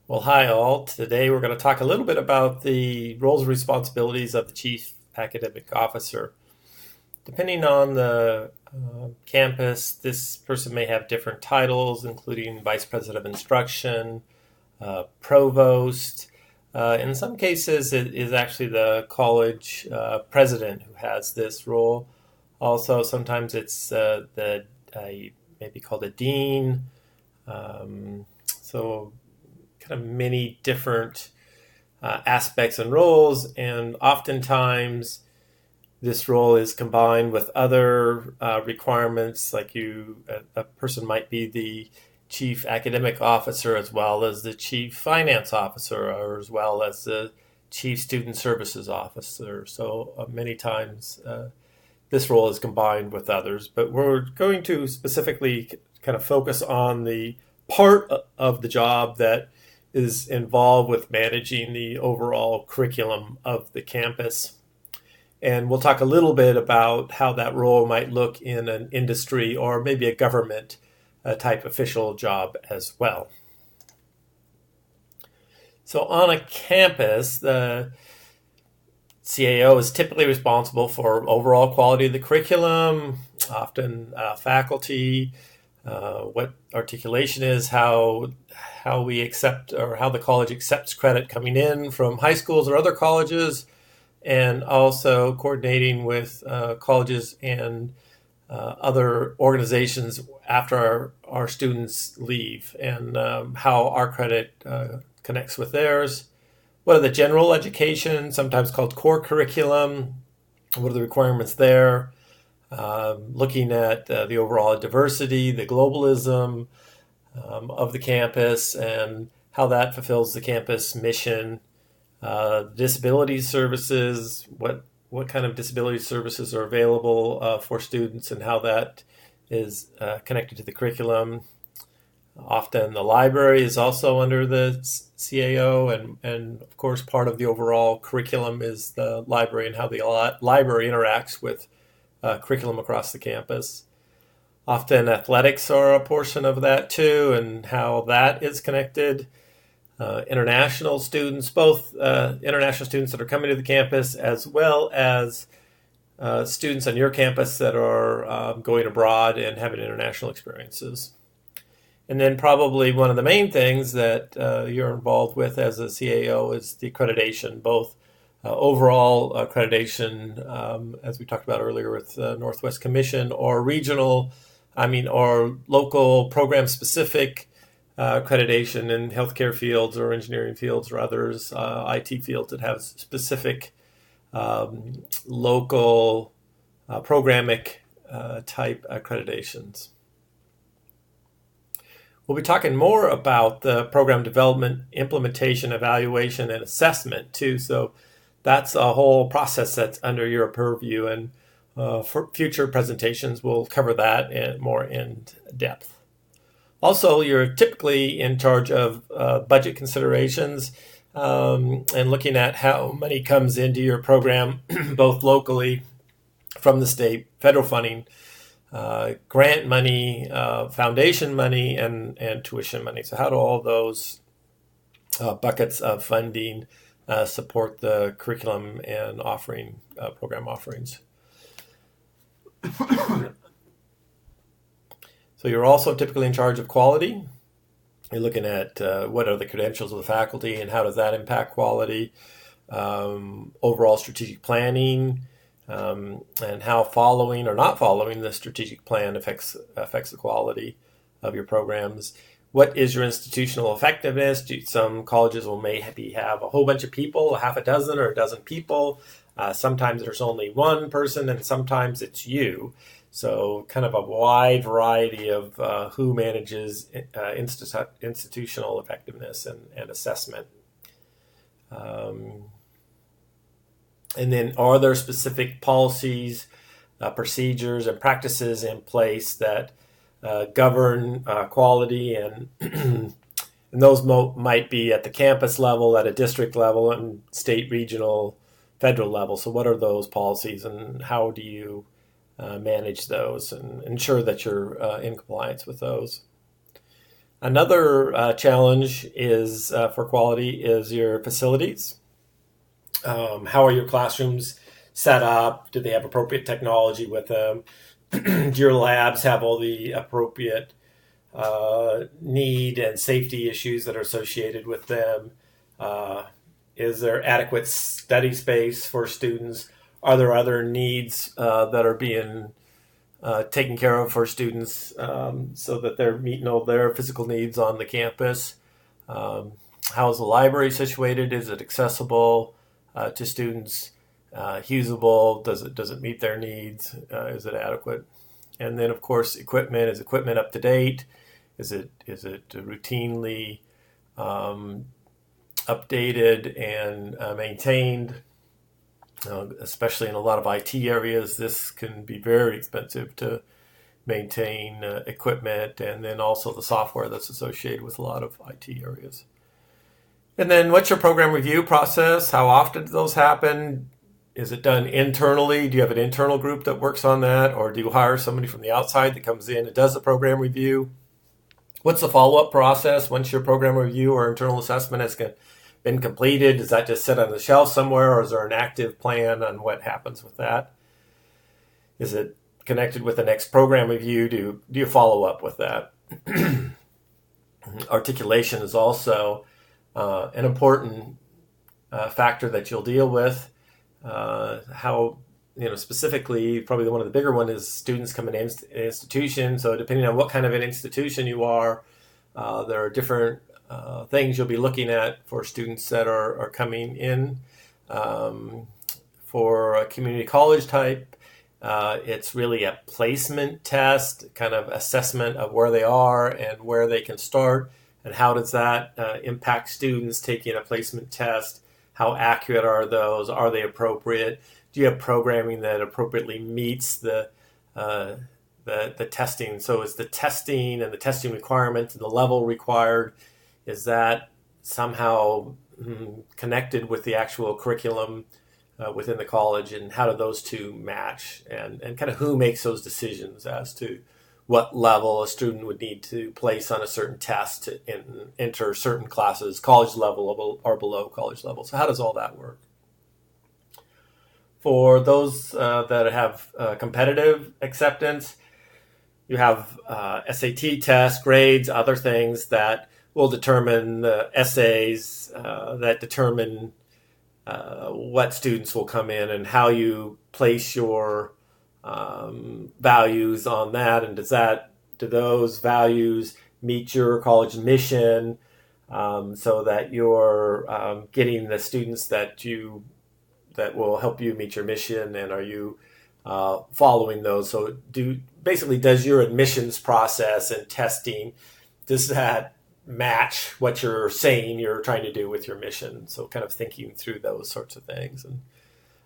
Well, hi all. Today we're going to talk a little bit about the roles and responsibilities of the Chief Academic Officer. Depending on the campus, this person may have different titles, including Vice President of Instruction, Provost. In some cases, it is actually the college president who has this role. Also, sometimes it's maybe called a dean. So kind of many different aspects and roles, and oftentimes this role is combined with other requirements, like a person might be the chief academic officer as well as the chief finance officer, or as well as the chief student services officer. So many times this role is combined with others, but we're going to specifically kind of focus on the part of the job that is involved with managing the overall curriculum of the campus. And we'll talk a little bit about how that role might look in an industry or maybe a government type official job as well. So on a campus, the CAO is typically responsible for overall quality of the curriculum, often faculty, what articulation is, how we accept, or how the college accepts credit coming in from high schools or other colleges, and also coordinating with colleges and other organizations after our students leave, and how our credit connects with theirs. What are the general education, sometimes called core curriculum? What are the requirements there? Looking at the overall diversity, the globalism of the campus, and how that fulfills the campus mission. Disability services, what kind of disability services are available for students, and how that is connected to the curriculum. Often the library is also under the CAO, and of course part of the overall curriculum is the library and how the library interacts with curriculum across the campus. Often athletics are a portion of that too, and how that is connected. International students, both international students that are coming to the campus, as well as students on your campus that are going abroad and having international experiences. And then probably one of the main things that you're involved with as a CAO is the accreditation, both overall accreditation, as we talked about earlier with Northwest Commission, or regional, or local program-specific accreditation in healthcare fields or engineering fields or others, IT fields that have specific local programic type accreditations. We'll be talking more about the program development, implementation, evaluation, and assessment too. So that's a whole process that's under your purview, and for future presentations we'll cover that more in depth. Also, you're typically in charge of budget considerations and looking at how money comes into your program, both locally from the state, federal funding, grant money, foundation money, and tuition money. So how do all those buckets of funding support the curriculum and offering program offerings? So you're also typically in charge of quality. You're looking at what are the credentials of the faculty and how does that impact quality, overall strategic planning, and how following or not following the strategic plan affects the quality of your programs. What is your institutional effectiveness? Some colleges will maybe have a whole bunch of people, a half a dozen or a dozen people. Sometimes there's only one person, and sometimes it's you. So kind of a wide variety of who manages institutional effectiveness and assessment. And then are there specific policies, procedures, and practices in place that govern quality, and and those might be at the campus level, at a district level, and state, regional, federal level. So what are those policies, and how do you manage those and ensure that you're in compliance with those? Another challenge is for quality is your facilities. How are your classrooms set up? Do they have appropriate technology with them? Do your labs have all the appropriate need and safety issues that are associated with them? Is there adequate study space for students? Are there other needs that are being taken care of for students so that they're meeting all their physical needs on the campus? How is the library situated? Is it accessible to students? Usable? Does it meet their needs? Is it adequate? And then, of course, equipment. Is equipment up to date? Is it routinely updated and maintained? Especially in a lot of IT areas, this can be very expensive to maintain equipment, and then also the software that's associated with a lot of IT areas. And then what's your program review process? How often do those happen? Is it done internally? Do you have an internal group that works on that? Or do you hire somebody from the outside that comes in and does the program review? What's the follow-up process once your program review or internal assessment has been completed? Does that just sit on the shelf somewhere, or is there an active plan on what happens with that? Is it connected with the next program review? Do you follow up with that? Articulation is also an important factor that you'll deal with. How, specifically, probably one of the bigger one is students coming in an institution. So depending on what kind of an institution you are, there are different things you'll be looking at for students that are coming in. For a community college type, it's really a placement test, kind of assessment of where they are and where they can start, and how does that impact students taking a placement test. How accurate are those? Are they appropriate? Do you have programming that appropriately meets the testing? So is the testing and the testing requirements and the level required, is that somehow connected with the actual curriculum within the college, and how do those two match? And kind of who makes those decisions as to what level a student would need to place on a certain test to enter certain classes, college level or below college level. So how does all that work? For those that have competitive acceptance, you have SAT tests, grades, other things that will determine the essays that determine what students will come in and how you place your values on that, and do those values meet your college mission, so that you're getting the students that will help you meet your mission, and are you following those? So does your admissions process and testing, does that match what you're saying you're trying to do with your mission? So kind of thinking through those sorts of things. And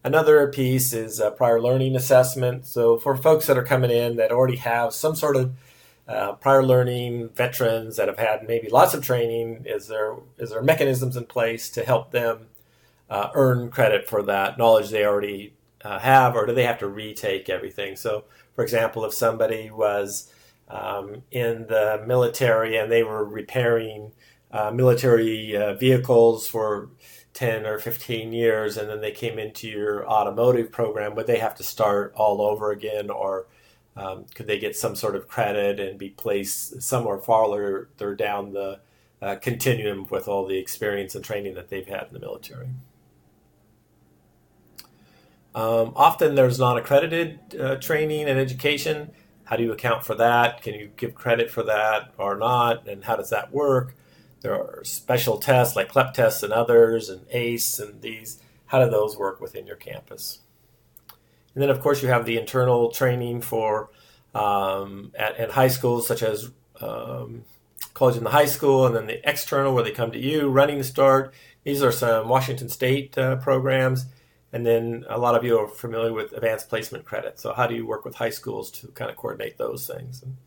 another piece is prior learning assessment. So for folks that are coming in that already have some sort of prior learning, veterans that have had maybe lots of training, is there mechanisms in place to help them earn credit for that knowledge they already have, or do they have to retake everything? So, for example, if somebody was in the military and they were repairing military vehicles for 10 or 15 years, and then they came into your automotive program, would they have to start all over again, or could they get some sort of credit and be placed somewhere farther down the continuum with all the experience and training that they've had in the military? Often there's non-accredited training and education. How do you account for that? Can you give credit for that or not? And how does that work? There are special tests like CLEP tests and others, and ACE and these. How do those work within your campus? And then, of course, you have the internal training for at high schools, such as college in the high school, and then the external where they come to you, Running Start. These are some Washington State programs. And then a lot of you are familiar with advanced placement credit. So how do you work with high schools to kind of coordinate those things? And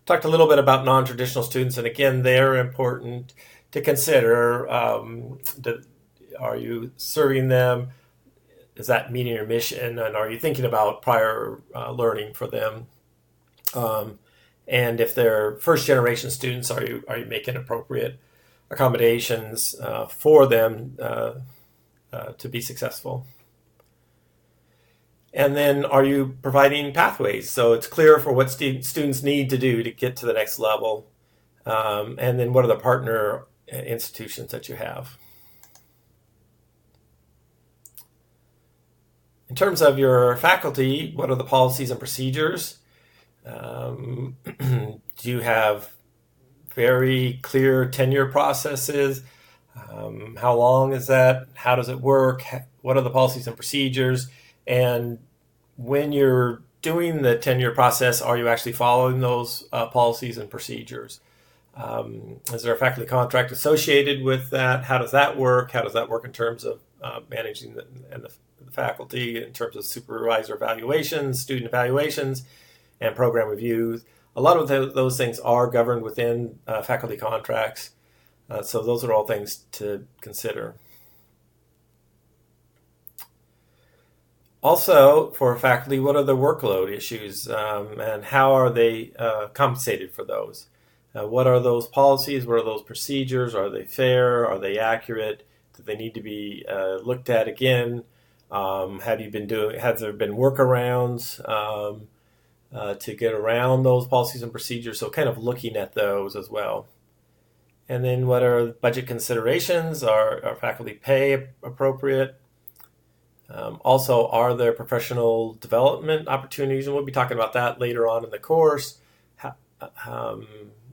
talked a little bit about non-traditional students. And again, they're important to consider. Are you serving them? Is that meeting your mission? And are you thinking about prior learning for them? And if they're first generation students, are you making appropriate accommodations for them to be successful? And then are you providing pathways so it's clear for what students need to do to get to the next level? And then what are the partner institutions that you have? In terms of your faculty, what are the policies and procedures? Do you have very clear tenure processes? How long is that? How does it work? What are the policies and procedures? And when you're doing the tenure process, are you actually following those policies and procedures? Is there a faculty contract associated with that? How does that work? How does that work in terms of managing the faculty, in terms of supervisor evaluations, student evaluations, and program reviews? A lot of those things are governed within faculty contracts. So those are all things to consider. Also, for faculty, what are the workload issues and how are they compensated for those? What are those policies? What are those procedures? Are they fair? Are they accurate? Do they need to be looked at again? Has there been workarounds to get around those policies and procedures? So kind of looking at those as well. And then what are budget considerations? Are faculty pay appropriate? Also, are there professional development opportunities? And we'll be talking about that later on in the course.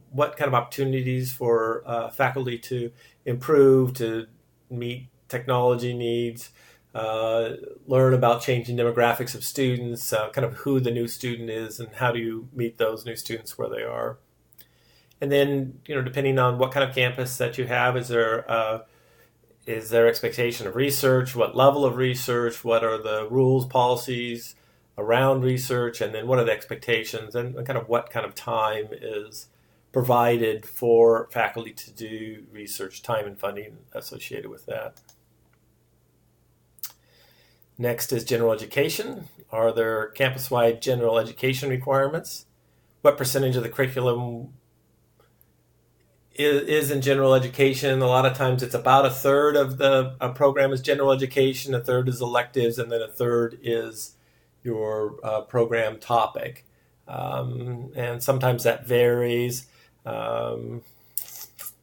What kind of opportunities for faculty to improve, to meet technology needs, learn about changing demographics of students, kind of who the new student is, and how do you meet those new students where they are. And then, depending on what kind of campus that you have, is there expectation of research? What level of research? What are the rules, policies around research? And then what are the expectations and kind of what kind of time is provided for faculty to do research, time and funding associated with that. Next is general education. Are there campus-wide general education requirements? What percentage of the curriculum is in general education? A lot of times it's about a third of the program is general education, a third is electives, and then a third is your program topic. And sometimes that varies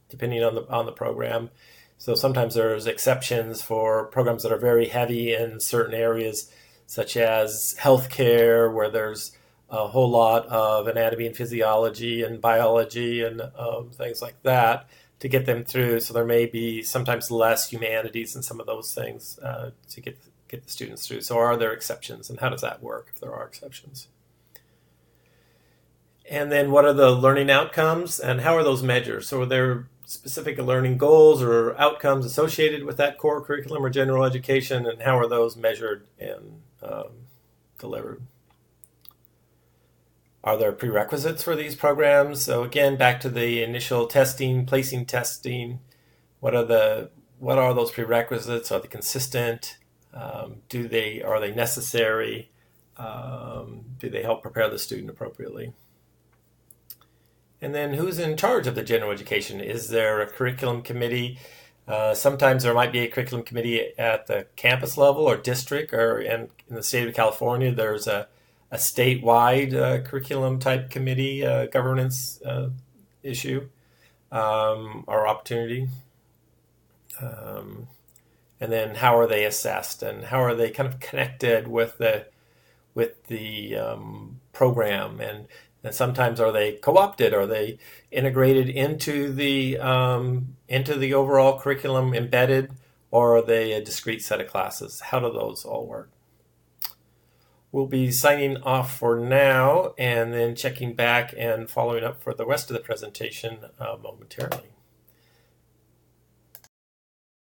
depending on the program. So sometimes there's exceptions for programs that are very heavy in certain areas, such as healthcare, where there's a whole lot of anatomy and physiology and biology and things like that to get them through. So there may be sometimes less humanities and some of those things to get the students through. So are there exceptions, and how does that work if there are exceptions? And then what are the learning outcomes and how are those measured? So are there specific learning goals or outcomes associated with that core curriculum or general education, and how are those measured and delivered? Are there prerequisites for these programs? So again, back to the initial testing, placing testing. What are those prerequisites? Are they consistent? Are they necessary? Do they help prepare the student appropriately? And then who's in charge of the general education? Is there a curriculum committee? Sometimes there might be a curriculum committee at the campus level or district, or in the state of California, there's a statewide curriculum type committee governance issue or opportunity. And then how are they assessed, and how are they kind of connected with the program, and sometimes are they co-opted? Are they integrated into the overall curriculum, embedded, or are they a discrete set of classes? How do those all work? We'll be signing off for now and then checking back and following up for the rest of the presentation momentarily.